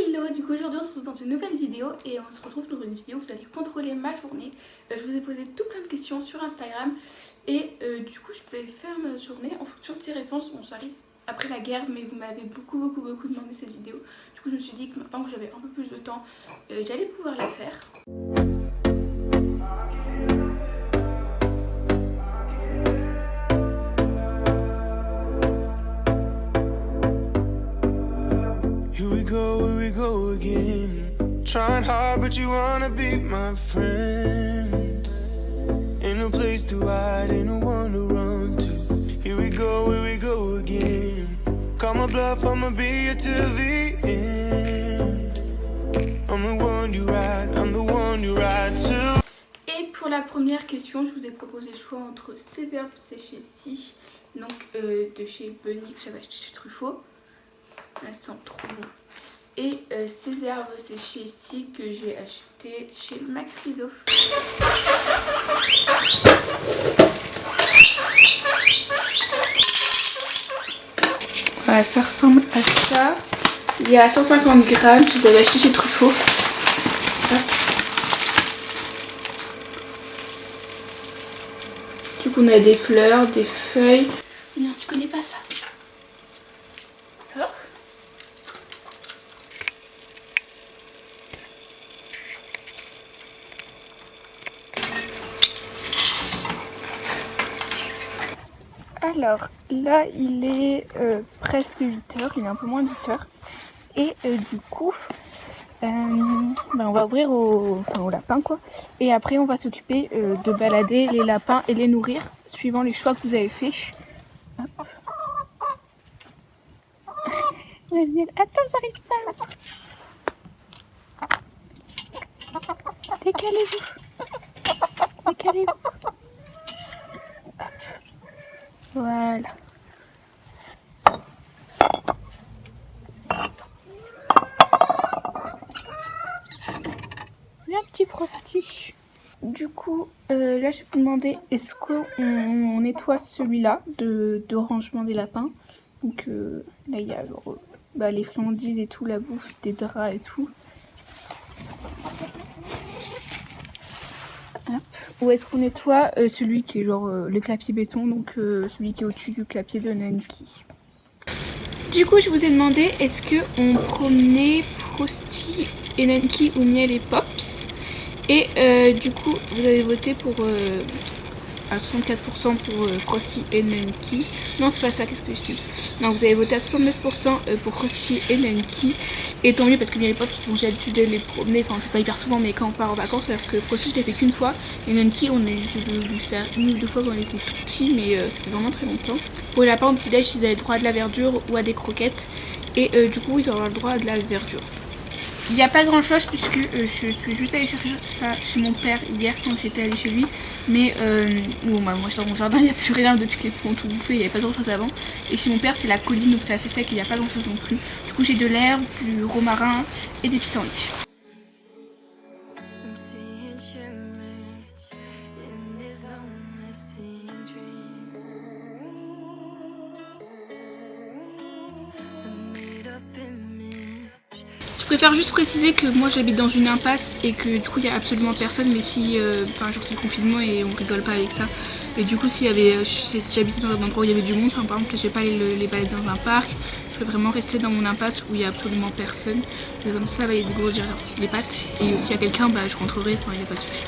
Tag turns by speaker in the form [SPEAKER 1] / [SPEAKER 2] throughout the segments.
[SPEAKER 1] Hello, du coup aujourd'hui on se retrouve dans une nouvelle vidéo et on se retrouve pour une vidéo où vous allez contrôler ma journée. Je vous ai posé tout plein de questions sur Instagram et du coup je vais faire ma journée en fonction de ces réponses. Bon, ça arrive après la guerre, mais vous m'avez beaucoup demandé cette vidéo. Du coup je me suis dit que maintenant que j'avais un peu plus de temps, j'allais pouvoir la faire.
[SPEAKER 2] Here we go again. Trying hard, but you wanna be my friend. Ain't no place to hide, ain't no one to run to. Here we go again. Call my bluff, I'ma be here till the end. I'm the one you ride to.
[SPEAKER 1] Et pour la première question, je vous ai proposé le choix entre ces herbes séchées ci, donc de chez Bunny que j'avais acheté chez Truffaut. Elles sentent trop bon. Et ces herbes séchées ici que j'ai acheté chez Maxiso. Voilà, ça ressemble à ça. Il y a 150 grammes, je les avais achetés chez Truffaut. Hop. Du coup on a des fleurs, des feuilles. Non, tu connais pas ça. Alors, là il est presque 8h, il est un peu moins de 8h. Et du coup, on va ouvrir au lapin quoi. Et après on va s'occuper de balader les lapins et les nourrir suivant les choix que vous avez fait. Hop. Attends, j'arrive pas. Décalez-vous. Décalez-vous. Voilà. Un petit Frosty. Du coup, là je vais vous demander est-ce qu'on nettoie celui-là de rangement des lapins. Donc là il y a genre les friandises et tout, la bouffe, des draps et tout. Hop. Ou est-ce qu'on nettoie celui qui est genre le clapier béton, donc celui qui est au-dessus du clapier de Nanki. Du coup je vous ai demandé est-ce qu'on promenait Frosty et Nanki ou Miel et Pops. Et du coup vous avez voté pour à 64% pour Frosty et Nanki. Non c'est pas ça, qu'est-ce que je dis. Non, vous avez voté à 69% pour Frosty et Nanki. Et tant mieux parce que Miel et Pops, bon, j'ai l'habitude de les promener, enfin on fait pas hyper souvent mais quand on part en vacances, alors que Frosty je l'ai fait qu'une fois. Et Nanki on a l'habitude de lui faire une ou deux fois quand il était tout petit, mais ça fait vraiment très longtemps. Pour les lapins au petit déj ils avaient droit à de la verdure ou à des croquettes. Et du coup ils auront le droit à de la verdure. Il n'y a pas grand chose puisque je suis juste allée chercher ça chez mon père hier quand j'étais allée chez lui. Mais moi je suis dans mon jardin, il n'y a plus rien depuis que les poules ont tout bouffé, il n'y avait pas grand chose avant. Et chez mon père c'est la colline donc c'est assez sec, il n'y a pas grand chose non plus. Du coup j'ai de l'herbe, du romarin et des pissenlits. Je préfère juste préciser que moi j'habite dans une impasse et que du coup il n'y a absolument personne, mais si genre c'est le confinement et on rigole pas avec ça. Et du coup si j'habitais dans un endroit où il y avait du monde, par exemple je vais pas aller les balader dans un parc, je vais vraiment rester dans mon impasse où il n'y a absolument personne. Et comme ça va dégrossir les pattes et s'il y a quelqu'un je rentrerai, enfin il n'y a pas de souci.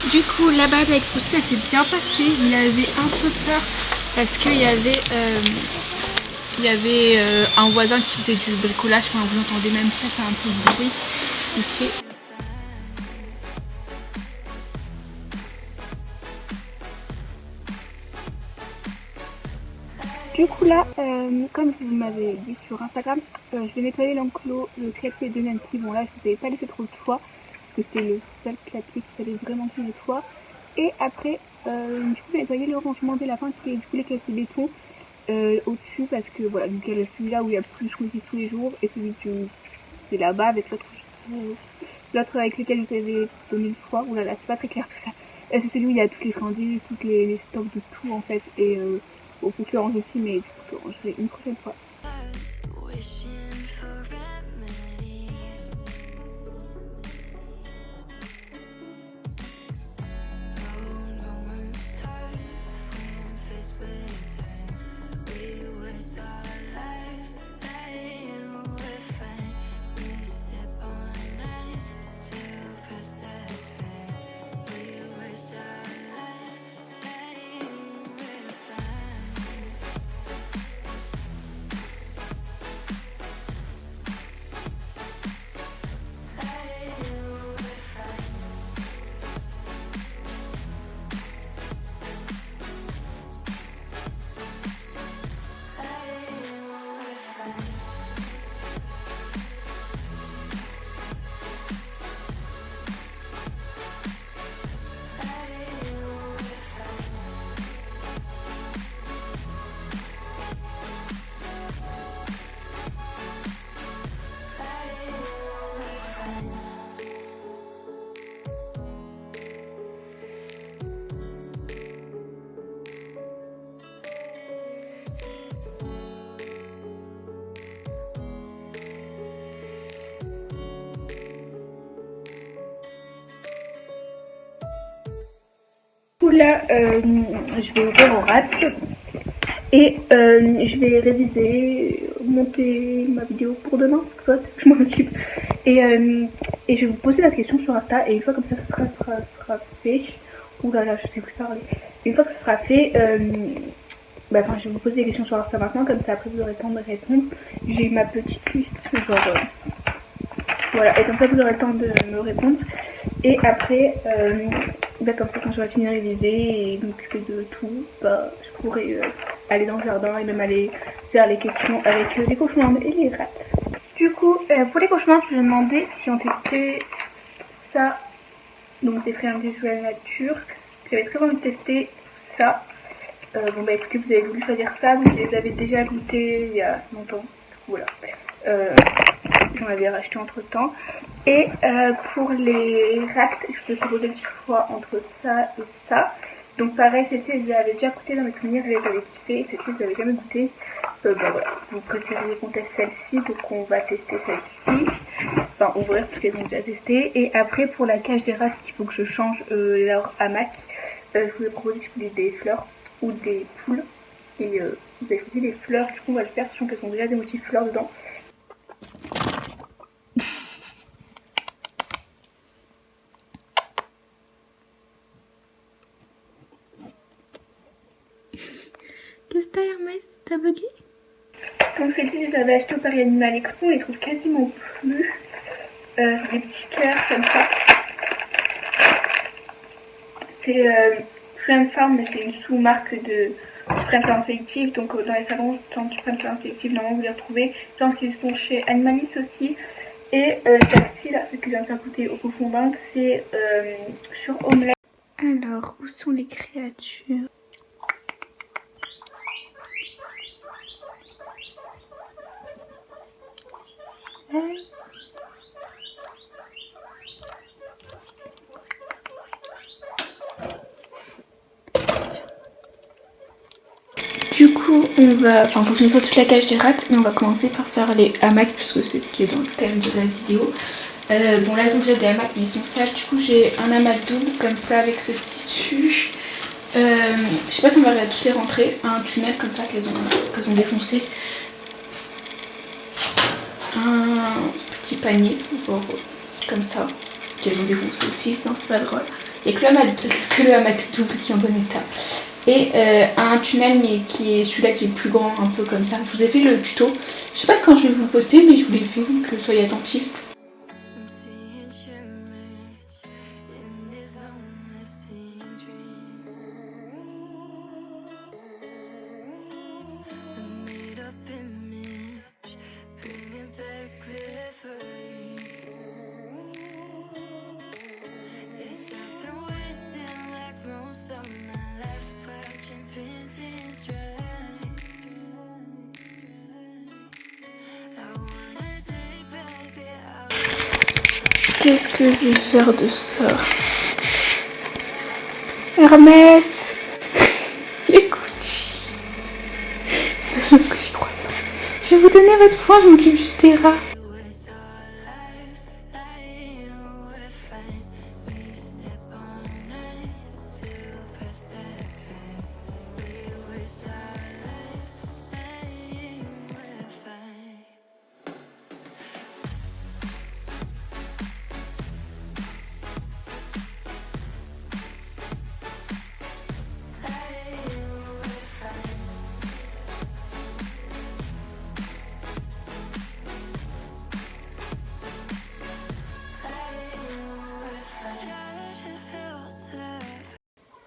[SPEAKER 1] Du coup, la balade avec Frosty, ça s'est bien passé. Il avait un peu peur parce qu'il y avait, un voisin qui faisait du bricolage. Enfin, vous entendez même peut-être un peu de bruit vite fait. Du coup là, comme vous m'avez dit sur Instagram, je vais nettoyer l'enclos, le clapier de Nancy. Bon là, je vous avais pas laissé trop de choix parce que c'était le seul clapier qu'il fallait vraiment que je nettoie. Et après, du coup, je vais nettoyer le rangement des lapins qui est du coup les clapiers béton au-dessus parce que voilà, donc il y a celui-là où il y a plus je utilise tous les jours et celui qui est là-bas avec l'autre avec lequel je vous avais donné le choix. Ouh là là, c'est pas très clair tout ça. C'est celui où il y a toutes les friandises, toutes les stocks de tout en fait et au faut que je range aussi, mais du coup je le rangerai une prochaine fois. Là, je vais ouvrir au rat et je vais réviser, monter ma vidéo pour demain, parce que soit je m'en occupe. Et je vais vous poser la question sur Insta et une fois comme ça sera fait. Ouh là là, je sais plus parler. Une fois que ça sera fait, je vais vous poser des questions sur Insta maintenant, comme ça après vous aurez le temps de répondre. J'ai ma petite liste, genre voilà, et comme ça vous aurez le temps de me répondre. Et après, comme ça quand j'aurai fini de réviser et m'occuper de tout, je pourrai aller dans le jardin et même aller faire les questions avec les cochons et les rats. Du coup, pour les cochons, je vous ai demandé si on testait ça, donc des friandises de la nature. J'avais très envie de tester ça. Écoutez, vous avez voulu choisir ça, vous les avez déjà goûté il y a longtemps. Voilà. J'en avais racheté entre temps. Et pour les rats, je vous ai proposé le choix entre ça et ça. Donc pareil, cette île, je l'avais déjà goûté dans mes souvenirs, je les avais kiffé. Cette île, je l'avais jamais goûté. Voilà, vous préférez qu'on teste celle-ci, donc on va tester celle-ci. Enfin, ouvrir parce qu'elles ont déjà testé. Et après, pour la cage des rats, il faut que je change leur hamac. Je vous ai proposé si vous voulez des fleurs ou des poules. Et vous avez choisi les fleurs, du coup on va le faire, sachant qu'elles ont déjà des motifs fleurs dedans. Qu'est-ce que t'as, Hermès? T'as bugué? Donc celle-ci je l'avais achetée au Paris Animal Expo, on les trouve quasiment plus. C'est des petits cœurs comme ça. C'est Friend Farm, mais c'est une sous-marque de Supreme Talent Sélective. Donc dans les salons de Supreme Talent Sélective, normalement vous les retrouvez. Donc ils sont chez Animalis aussi. Et celle-ci là, celle que je viens de faire goûter au cochon d'Inde, c'est sur omelette. Alors, où sont les créatures? Du coup, on va... faut que je nettoie toute la cage des rats, mais on va commencer par faire les hamacs, puisque c'est ce qui est dans le thème de la vidéo. Là, ils ont déjà des hamacs, mais ils sont sales. Du coup, j'ai un hamac double, comme ça, avec ce tissu. Je sais pas si on va tous les rentrer. Un tunnel, comme ça, qu'elles ont défoncé. Un petit panier, genre comme ça, qu'elles ont défoncé aussi, sinon c'est pas drôle. Et que le hamac double qui est en bon état. Et un tunnel mais qui est celui-là qui est plus grand, un peu comme ça. Je vous ai fait le tuto. Je sais pas quand je vais vous le poster, mais je vous l'ai fait, donc soyez attentifs. Qu'est-ce que je vais faire de ça? Hermès. Écoute. J'y crois pas. Je vais vous donner votre foin, je m'occupe juste des rats.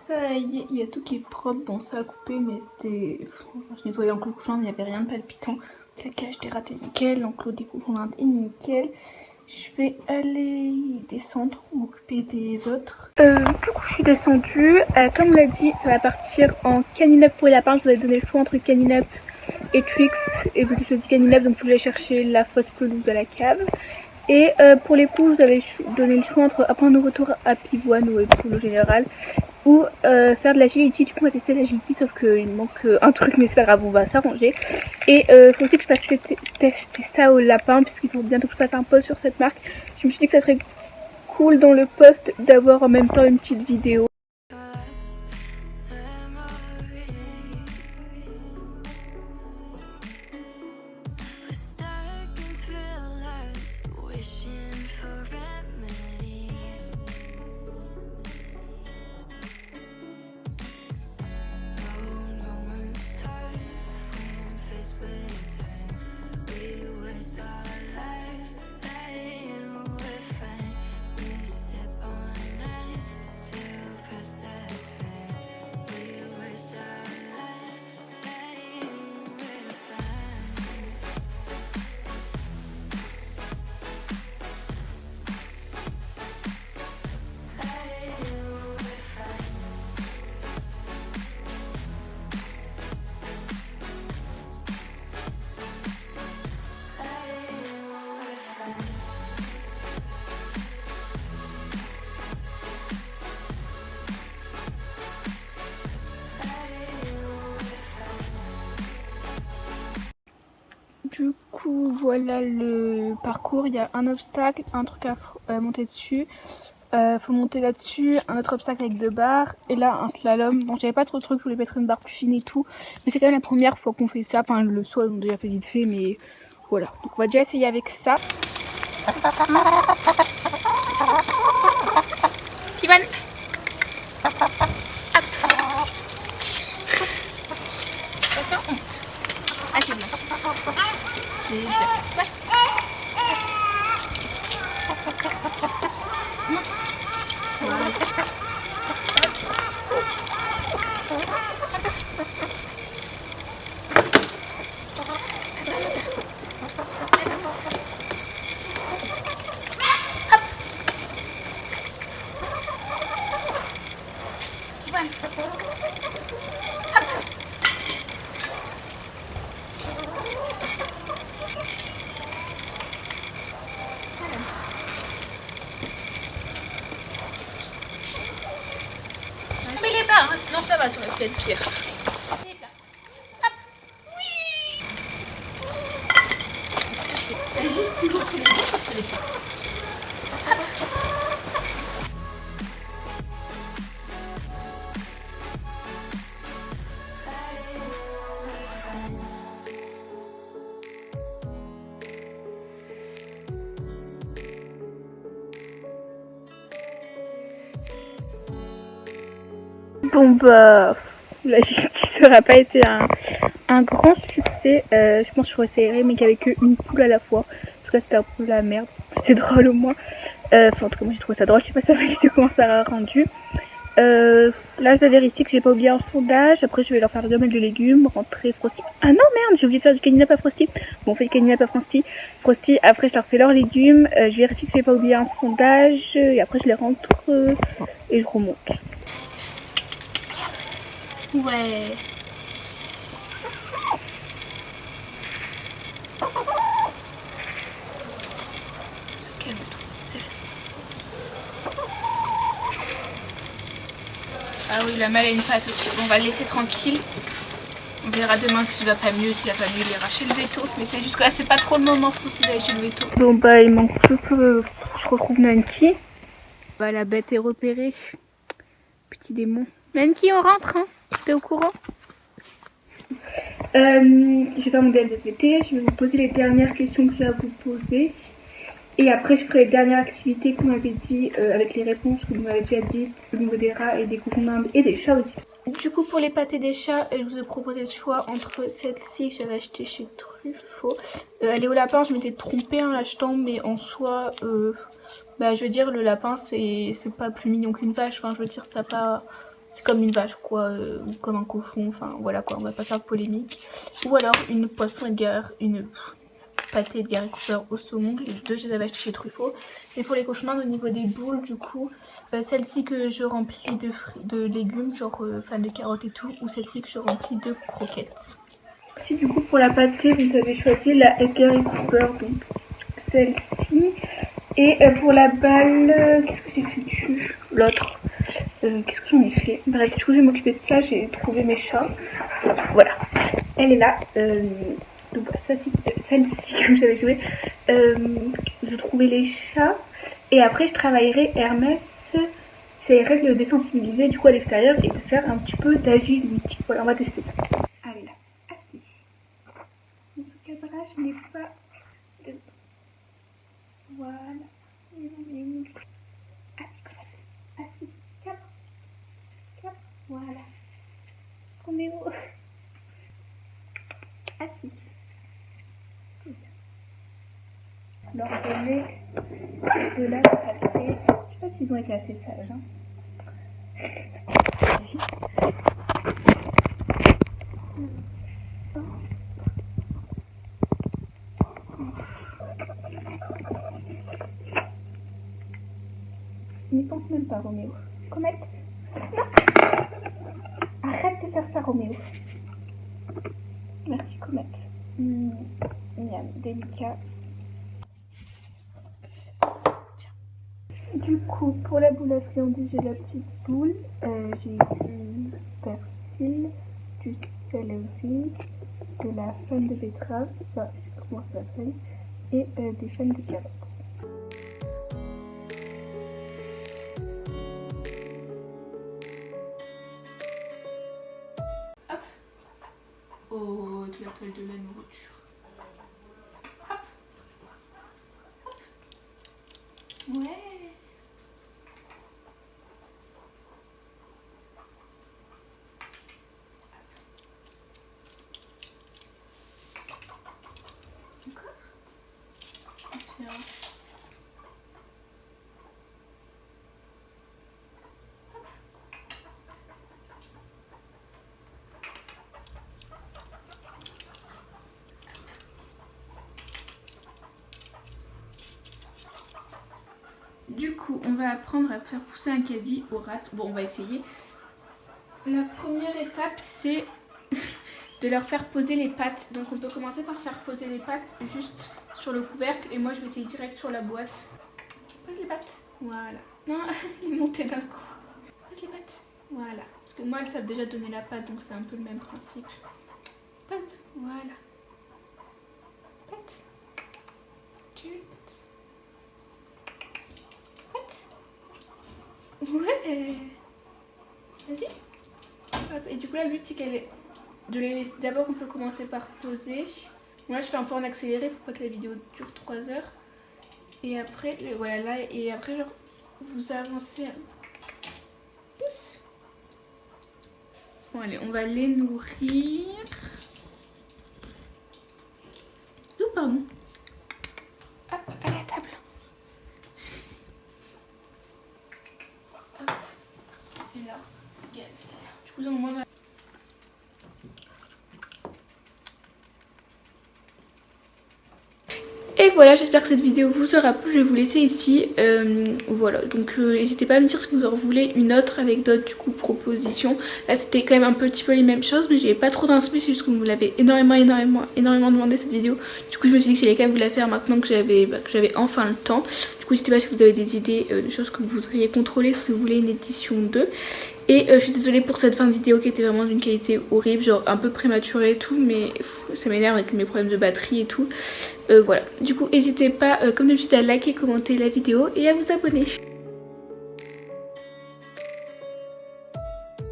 [SPEAKER 1] Ça y est, il y a tout qui est propre. Bon, ça a coupé, mais c'était... Enfin, je nettoyais l'enclos couchant, il n'y avait rien de palpitant. La cage était ratée nickel, l'enclos des couchons d'Inde est nickel. Je vais aller descendre, m'occuper des autres. Du coup, je suis descendue. Comme on l'a dit, ça va partir en Canineup pour les lapins. Je vous ai donné le choix entre Canineup et Twix. Et vous avez choisi Canineup, donc vous voulez chercher la fausse pelouse à la cave. Et pour les poules, vous avez donné le choix entre apprendre nos retours à pivoine ou poules au général, ou faire de l'agility. Du coup on va tester l'agility, sauf qu'il manque un truc, mais c'est pas grave, on va s'arranger. Et faut aussi que je fasse tester ça au lapin, puisqu'il faut bientôt que je fasse un post sur cette marque. Je me suis dit que ça serait cool dans le post d'avoir en même temps une petite vidéo. Du coup, voilà le parcours. Il y a un obstacle, un truc à monter dessus. Faut monter là-dessus, un autre obstacle avec 2 barres. Et là, un slalom. Bon, j'avais pas trop de trucs, je voulais mettre une barre plus fine et tout. Mais c'est quand même la première fois qu'on fait ça. Enfin, le saut, on l'a déjà fait vite fait, mais voilà. Donc, on va déjà essayer avec ça. Tivane. Hop. Attention, on monte. Ah, c'est bien. C'est bien. C'est monte. Voilà. Hop. Tivane. Hop. Hein, sinon ça va, ça aurait pu être pire. Hop. Oui. Elle est juste plus lourde que les autres parce qu'elle est plus. Bon bah, la Gilti ça n'aura pas été un grand succès. Je pense que je réessayerai mais qu'avec une poule à la fois. Parce que c'était un peu la merde. C'était drôle au moins. Enfin en tout cas moi j'ai trouvé ça drôle. Je sais pas si la vidéo comment ça a rendu. Là je vais vérifier que j'ai pas oublié un sondage. Après je vais leur faire le gamelle de légumes, rentrer Frosty. Ah non merde, j'ai oublié de faire du canina pas Frosty. Bon on fait du canina pas Frosty. Après je leur fais leurs légumes. Je vérifie que j'ai pas oublié un sondage. Et après je les rentre et je remonte.
[SPEAKER 3] Ouais. Ah oui, la malle a une patte. Okay. Bon, on va le laisser tranquille. On verra demain s'il va pas mieux. S'il va pas mieux, il ira chez le veto. Mais c'est juste que là, c'est pas trop le moment pour qu'il aille chez le veto.
[SPEAKER 1] Bon bah il manque plus que je retrouve Nanki. Bah, la bête est repérée. Petit démon. Nanki, on rentre, hein? T'es au courant? Je vais faire mon DLSVT. Je vais vous poser les dernières questions que j'ai à vous poser. Et après, je ferai les dernières activités qu'on m'avait dit avec les réponses que vous m'avez déjà dites au niveau des rats et des cocons d'Inde et des chats aussi. Du coup, pour les pâtés des chats, je vous ai proposé le choix entre celle-ci que j'avais achetée chez Truffaut. Elle est au lapin, je m'étais trompée en l'achetant, mais en soi, bah, je veux dire, le lapin, c'est pas plus mignon qu'une vache. Enfin, je veux dire, ça pas... C'est comme une vache, quoi, ou comme un cochon. Enfin, voilà, quoi, on va pas faire de polémique. Ou alors, une poisson Edgar, une pâté Edgar et Cooper au saumon. Les deux, je les avais achetés chez Truffaut. Et pour les cochons d'Inde, au niveau des boules, du coup, celle-ci que je remplis de légumes, genre fan de carottes et tout, ou celle-ci que je remplis de croquettes. Si du coup, pour la pâtée, vous avez choisi la Edgar et Cooper, donc celle-ci. Et pour la balle, qu'est-ce que j'ai fait dessus? L'autre. Qu'est-ce que j'en ai fait? Bref, du coup, je vais m'occuper de ça. J'ai trouvé mes chats. Voilà. Elle est là. Donc, ça, c'est celle-ci que j'avais joué. Je trouvais les chats. Et après, je travaillerai Hermès. J'essaierai de le désensibiliser du coup à l'extérieur et de faire un petit peu d'agility. Voilà, on va tester ça. Allez, là. Assis. Mon cadrage n'est pas... Voilà. Assis, assis. Cap. Cap. Voilà. Roméo. Assis. Leur donner de la pâtée. Je sais pas s'ils ont été assez sages. Hein. N'y pense même pas, Roméo. Comet. Non. Arrête de faire ça, Roméo. Merci, Comet. Miam, délicat. Tiens. Du coup, pour la boule à friandises, j'ai la petite boule. J'ai du persil, du céleri, de la femme de betterave, ça, je sais pas comment ça s'appelle, et des feuilles de carottes.
[SPEAKER 3] Oh, tu l'appelles de la nourriture. Hop. Hop. Ouais. Encore. Bien. Du coup, on va apprendre à faire pousser un caddie aux rats. Bon, on va essayer. La première étape, c'est de leur faire poser les pattes. Donc on peut commencer par faire poser les pattes juste sur le couvercle. Et moi, je vais essayer direct sur la boîte. Pose les pattes. Voilà. Non, il est monté d'un coup. Pose les pattes. Voilà. Parce que moi, elles savent déjà donner la patte, donc c'est un peu le même principe. Pose. Voilà. Patte. Ouais. Vas-y. Et du coup là le but c'est qu'elle est de les laisser. D'abord on peut commencer par poser. Moi je fais un peu en accéléré pour pas que la vidéo dure 3 heures. Et après voilà là et après genre vous avancez. Pousse. Bon allez, on va les nourrir. Oh pardon. Hop, à la table. Hop. Et là, Gabriel. Du coup, j'en demande à... Et voilà, j'espère que cette vidéo vous aura plu, je vais vous laisser ici, voilà, donc n'hésitez pas à me dire si vous en voulez une autre avec d'autres du coup propositions. Là c'était quand même un petit peu les mêmes choses, mais j'avais pas trop d'inspi, c'est juste que vous me l'avez énormément demandé cette vidéo. Du coup je me suis dit que j'allais quand même vous la faire maintenant que j'avais enfin le temps. Du coup n'hésitez pas si vous avez des idées de choses que vous voudriez contrôler, si vous voulez une édition 2. Et je suis désolée pour cette fin de vidéo qui était vraiment d'une qualité horrible, genre un peu prématurée et tout, mais ça m'énerve avec mes problèmes de batterie et tout. Voilà, du coup n'hésitez pas comme d'habitude à liker, commenter la vidéo et à vous abonner.